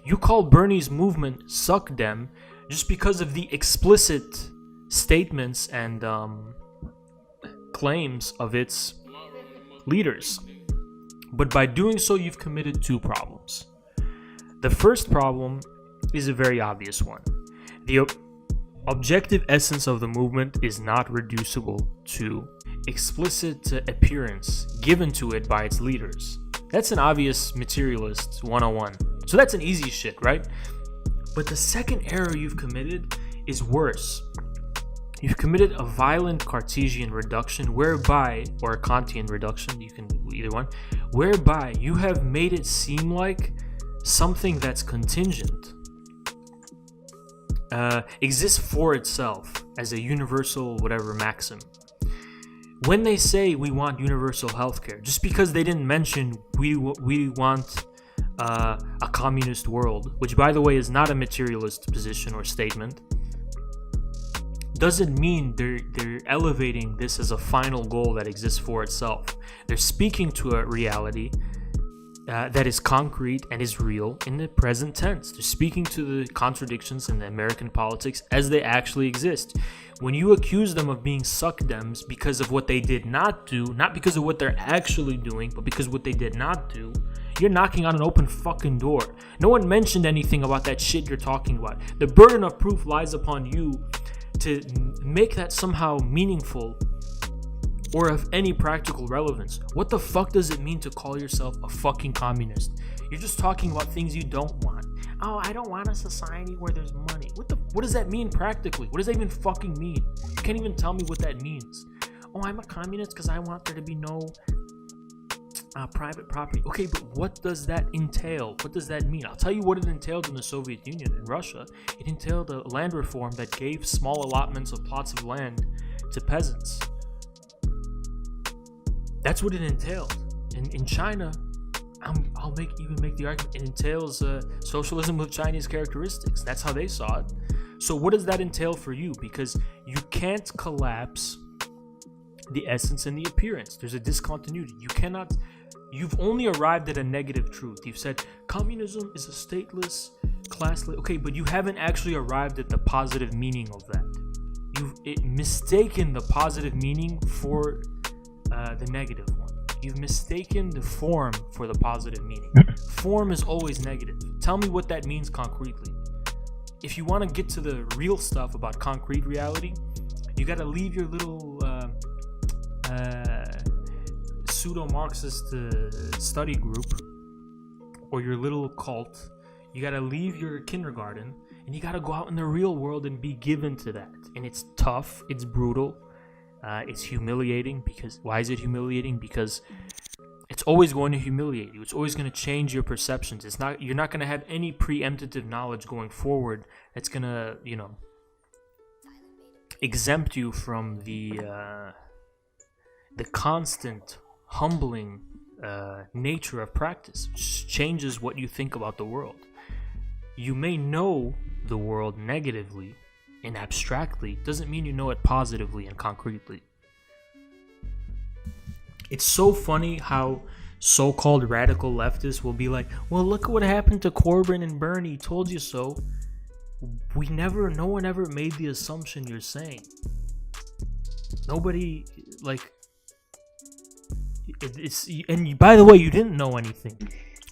You call Bernie's movement suck dem just because of the explicit statements and claims of its leaders. But by doing so, you've committed two problems. The first problem is a very obvious one. The objective essence of the movement is not reducible to explicit appearance given to it by its leaders. That's an obvious materialist 101. So that's an easy shit, right? But the second error you've committed is worse. You've committed a violent Cartesian reduction whereby, or a Kantian reduction, you can do either one, whereby you have made it seem like something that's contingent exists for itself as a universal whatever maxim. When they say we want universal healthcare, just because they didn't mention we want a communist world, which by the way is not a materialist position or statement, doesn't mean they're elevating this as a final goal that exists for itself. They're speaking to a reality that is concrete and is real in the present tense. They're speaking to the contradictions in the American politics as they actually exist. When you accuse them of being suck-dems because of what they did not do, not because of what they're actually doing, but because of what they did not do, you're knocking on an open fucking door. No one mentioned anything about that shit you're talking about. The burden of proof lies upon you to make that somehow meaningful or of any practical relevance. What the fuck does it mean to call yourself a fucking communist? You're just talking about things you don't want. Oh, I don't want a society where there's money. What does that mean practically? What does that even fucking mean? You can't even tell me what that means. Oh, I'm a communist because I want there to be no private property. Okay, but what does that entail? What does that mean? I'll tell you what it entailed in the Soviet Union and Russia. It entailed a land reform that gave small allotments of plots of land to peasants. That's what it entailed. In China, I'll even make the argument, it entails socialism with Chinese characteristics. That's how they saw it. So what does that entail for you? Because you can't collapse the essence and the appearance. There's a discontinuity. You've only arrived at a negative truth. You've said communism is a stateless, classless. Okay, but you haven't actually arrived at the positive meaning of that. You've mistaken the positive meaning for the negative one. You've mistaken the form for the positive meaning. Form is always negative. Tell me what that means concretely. If you want to get to the real stuff about concrete reality, you got to leave your little pseudo-Marxist study group or your little cult. You got to leave your kindergarten and you got to go out in the real world and be given to that. And it's tough. It's brutal. It's humiliating. Because why is it humiliating? Because it's always going to humiliate you. It's always going to change your perceptions. You're not going to have any preemptive knowledge going forward that's going to, exempt you from the constant humbling nature of practice, which changes what you think about the world. You may know the world negatively and abstractly, doesn't mean you know it positively and concretely. It's so funny how so-called radical leftists will be like, well, look at what happened to Corbyn and Bernie, told you so. No one ever made the assumption you're saying. Nobody, and by the way, you didn't know anything.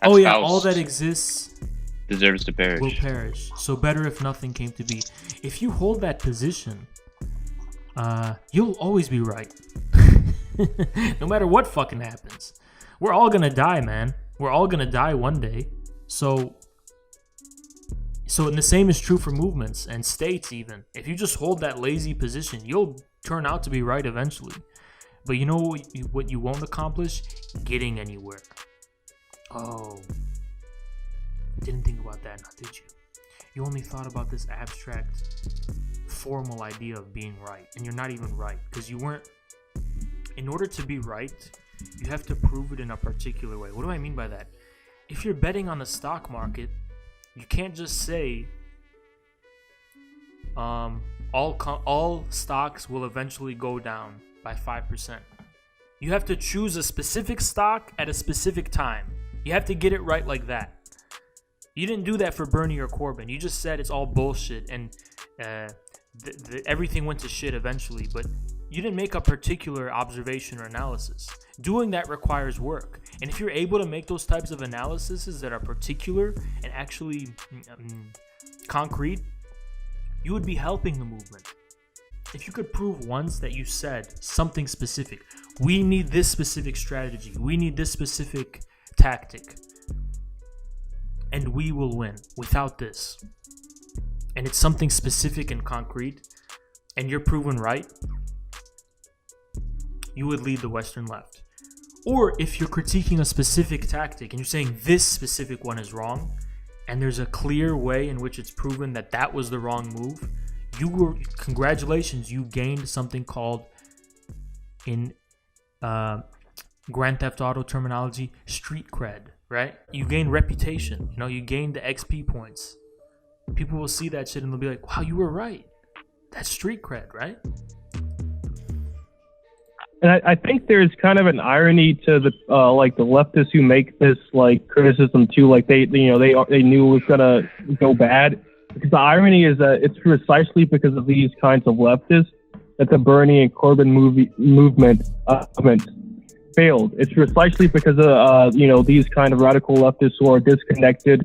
Oh yeah, all that exists deserves to perish. Will perish. So better if nothing came to be. If you hold that position, you'll always be right. No matter what fucking happens. We're all gonna die, man. We're all gonna die one day. So and the same is true for movements and states even. If you just hold that lazy position, you'll turn out to be right eventually. But you know what you won't accomplish? Getting anywhere. Oh. Didn't think about that, now did you? You only thought about this abstract, formal idea of being right. And you're not even right. Because you weren't... In order to be right, you have to prove it in a particular way. What do I mean by that? If you're betting on the stock market, you can't just say all stocks will eventually go down by 5%. You have to choose a specific stock at a specific time. You have to get it right like that. You didn't do that for Bernie or Corbyn. You just said it's all bullshit and everything went to shit eventually, but you didn't make a particular observation or analysis. Doing that requires work. And if you're able to make those types of analyses that are particular and actually concrete, you would be helping the movement. If you could prove once that you said something specific, we need this specific strategy, we need this specific tactic, and we will win without this, and it's something specific and concrete, and you're proven right, you would lead the Western left. Or if you're critiquing a specific tactic and you're saying this specific one is wrong, and there's a clear way in which it's proven that that was the wrong move, congratulations, you gained something called, in Grand Theft Auto terminology, street cred, right? You gain reputation, you gain the XP points. People will see that shit and they'll be like, wow, you were right. That's street cred, right? And I think there's kind of an irony to the the leftists who make this criticism too. Like they knew it was gonna go bad. Because the irony is that it's precisely because of these kinds of leftists that the Bernie and Corbyn movement failed. It's precisely because of these kind of radical leftists who are disconnected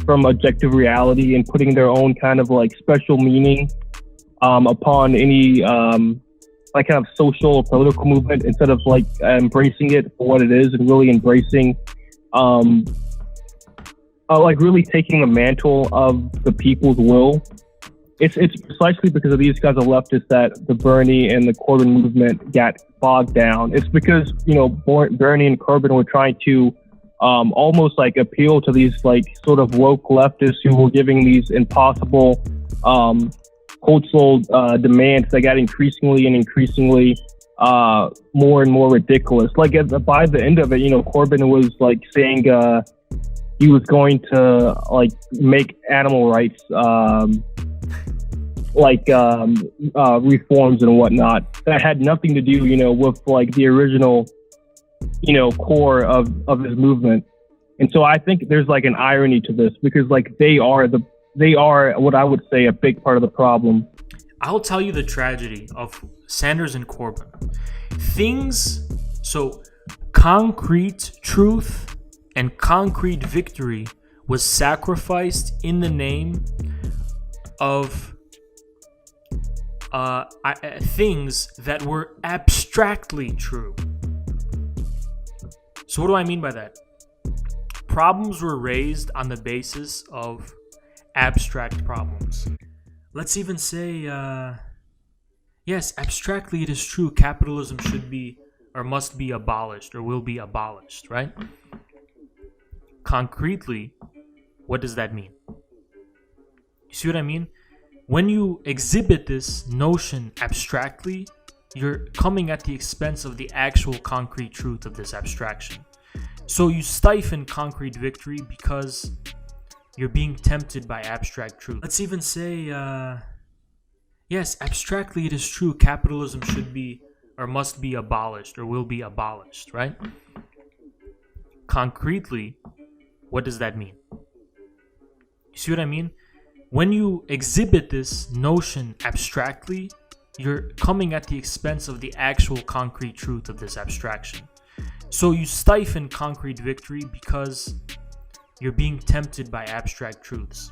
from objective reality and putting their own kind of special meaning upon any kind of social or political movement instead of embracing it for what it is and really embracing really taking the mantle of the people's will. It's precisely because of these guys of leftists that the Bernie and the Corbyn movement got bogged down. It's because Bernie and Corbyn were trying to almost appeal to these sort of woke leftists who were giving these impossible cultural demands that got increasingly more and more ridiculous. By the end of it, Corbyn was saying he was going to make animal rights reforms and whatnot that had nothing to do with the original core of his movement. And so I think there's an irony to this because they are what I would say a big part of the problem. I'll tell you the tragedy of Sanders and Corbyn. Concrete truth and concrete victory was sacrificed in the name of things that were abstractly true. So what do I mean by that? Problems were raised on the basis of abstract problems. Let's even say, yes, abstractly it is true capitalism should be or must be abolished or will be abolished, right? Concretely, what does that mean? You see what I mean? When you exhibit this notion abstractly, you're coming at the expense of the actual concrete truth of this abstraction. So you stifle concrete victory because you're being tempted by abstract truth. Let's even say, yes, abstractly it is true capitalism should be or must be abolished or will be abolished, right? Concretely, what does that mean? You see what I mean? When you exhibit this notion abstractly, you're coming at the expense of the actual concrete truth of this abstraction. So you stifle concrete victory because you're being tempted by abstract truths.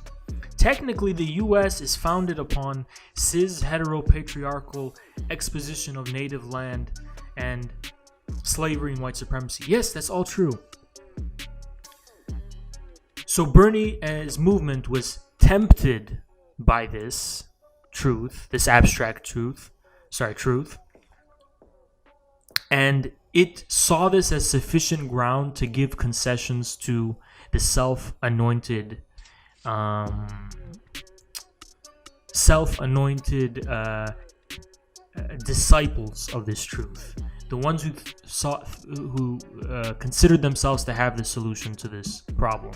Technically, the U.S. is founded upon cis heteropatriarchal exposition of native land and slavery and white supremacy. Yes, that's all true. So Bernie and his movement was tempted by this truth, this abstract truth, and it saw this as sufficient ground to give concessions to the self-anointed disciples of this truth, the ones who considered themselves to have the solution to this problem.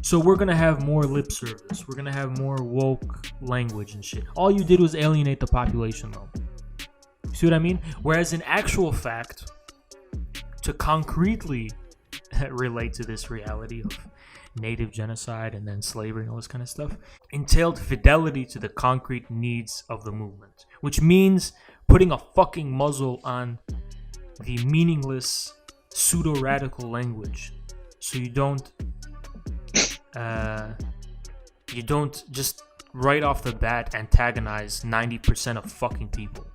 So we're gonna have more lip service. We're gonna have more woke language and shit. All you did was alienate the population, though. See what I mean? Whereas in actual fact, to concretely relate to this reality of native genocide and then slavery and all this kind of stuff, entailed fidelity to the concrete needs of the movement, which means putting a fucking muzzle on the meaningless pseudo-radical language, so you don't just right off the bat antagonize 90% of fucking people.